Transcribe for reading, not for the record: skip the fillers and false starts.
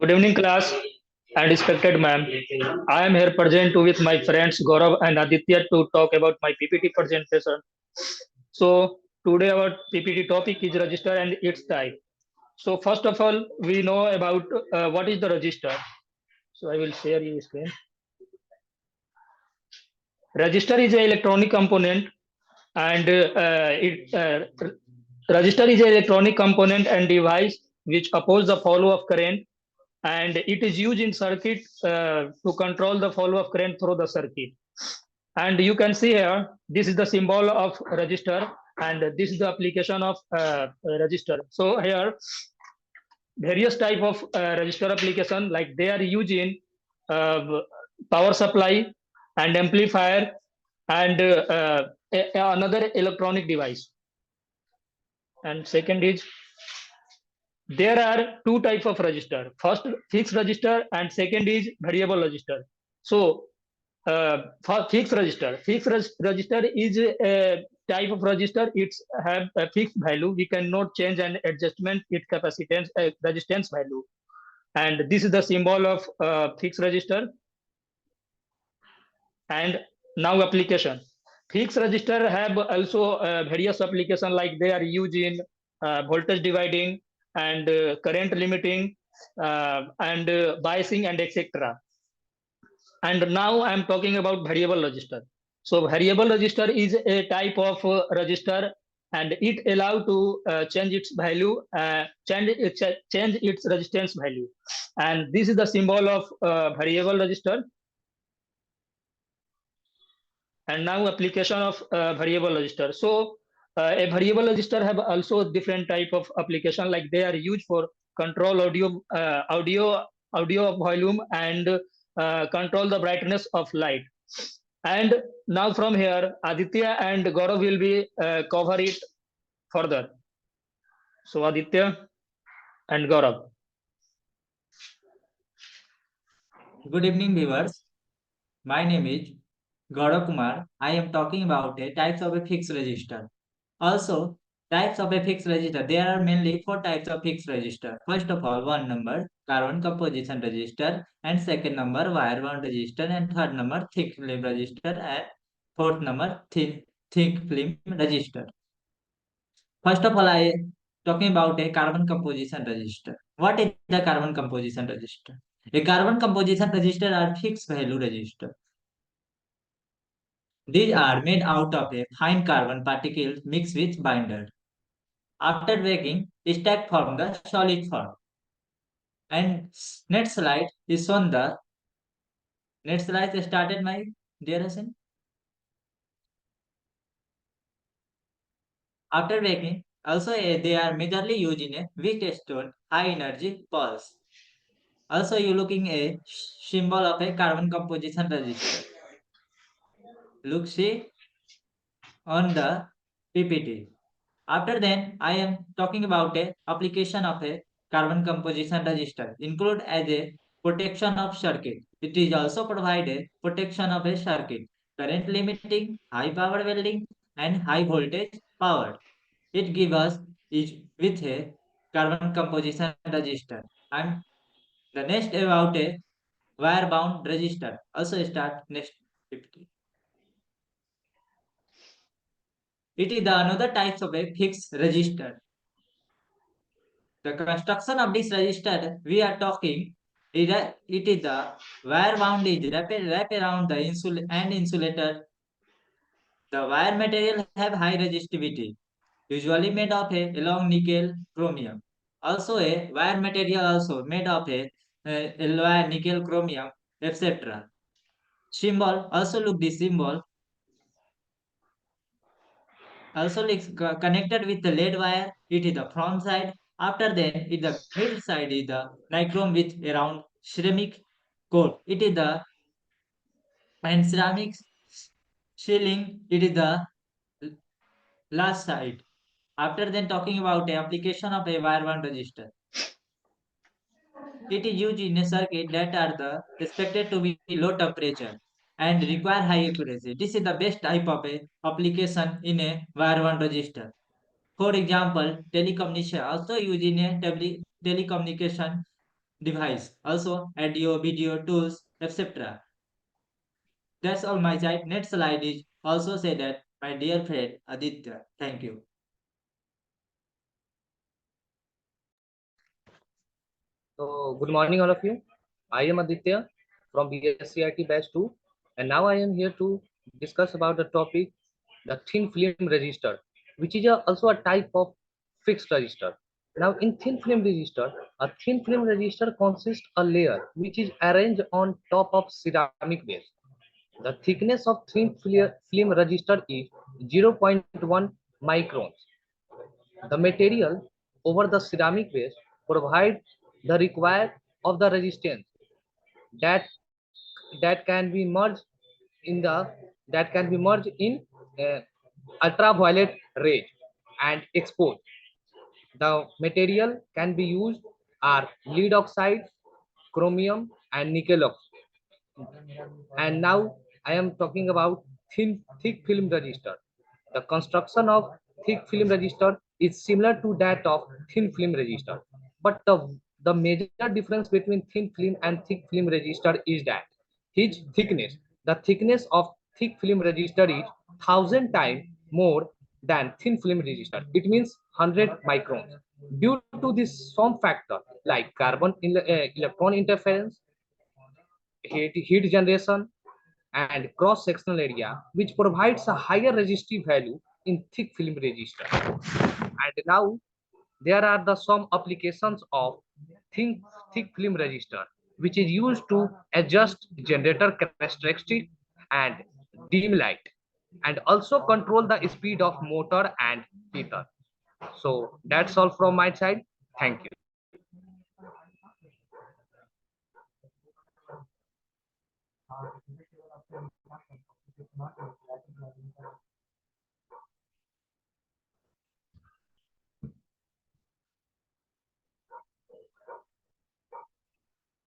Good evening, class and respected ma'am. I am here present with my friends Gaurav and Aditya to talk about my PPT presentation. So today our PPT topic is register and its type. So first of all, we know about what is the register. So I will share your screen. Register is an electronic component and register is an electronic component and device which oppose the flow of current, and it is used in circuit to control the flow of current through the circuit. And you can see here, this is the symbol of register, and this is the application of register. So here, various type of register application, like they are used in uh, power supply and amplifier and another electronic device. And second is, there are two types of register. First, fixed register, and second is variable register. So, for fixed register is a type of register. It's have a fixed value. We cannot change and adjustment its capacitance resistance value. And this is the symbol of fixed register. And now application. Fixed register have also various application, like they are used in voltage dividing and current limiting and biasing and etc. And now I'm talking about variable register. So variable register is a type of register, and it allow to change its value, change its resistance value. And this is the symbol of variable register. And now application of variable register. So a variable register have also different type of application, like they are used for control audio volume and control the brightness of light. And now from here, Aditya and Gaurav will be cover it further. So Aditya and Gaurav. Good evening, viewers. My name is Gaurav Kumar. I am talking about a types of a fixed register. Also, types of a fixed register. There are mainly four types of fixed register. First of all, one number carbon composition register, and second number wire wound register, and third number thick film register, and fourth number thick film register. First of all, I talking about a carbon composition register. What is the carbon composition register? A carbon composition register are fixed value register. These are made out of a fine carbon particles mixed with binder. After baking, stack form the solid form. And next slide is shown the next slide started my dear Hasin. After baking, also they are majorly used in a weak stone high energy pulse. Also you looking a symbol of a carbon composition register. Look see on the PPT. After then, I am talking about a application of a carbon composition register, include as a protection of circuit. It is also provide a protection of a circuit, current limiting, high power welding, and high voltage power. It gives us is with a carbon composition register. And the next about a wire bound register. Also start next 50. It is the another types of a fixed register. The construction of this register we are talking is it is the wire wound is wrap around the insulator. The wire material have high resistivity, usually made of a long nickel chromium. Also a wire material also made of a alloy nickel chromium, etc. Symbol also look the symbol also connected with the lead wire. It is the front side. After then, it the middle side is the nichrome with around ceramic coat. It is the and ceramics shielding. It is the last side. After then, talking about the application of a wire bond resistor. It is used in a circuit that are the expected to be low temperature and require high accuracy. This is the best type of a application in a wire bond resistor. For example, telecommunication also used in a telecommunication device, also audio, video tools, etc. That's all my side. Next slide is also say that my dear friend Aditya. Thank you. So, good morning, all of you. I am Aditya from BSc-IT Batch 2, and now I am here to discuss about the topic the thin film register, which is also a type of fixed register. Now, in thin film register, a thin film register consists a layer which is arranged on top of ceramic base. The thickness of thin film register is 0.1 microns. The material over the ceramic base provides the required of the resistance that that can be merged in the uh, ultraviolet rays and exposed. The material can be used are lead oxide, chromium, and nickel oxide. And now I am talking about thick film register. The construction of thick film register is similar to that of thin film register, but the major difference between thin film and thick film register is that its thickness. The thickness of thick film register is 1,000 times more than thin film register. It means 100 microns. Due to this some factor like electron interference, heat generation, and cross-sectional area, which provides a higher resistive value in thick film resistor. And now there are the some applications of thick, thick film resistor, which is used to adjust generator characteristic and dim light, and also control the speed of motor and heater. So that's all from my side. Thank you.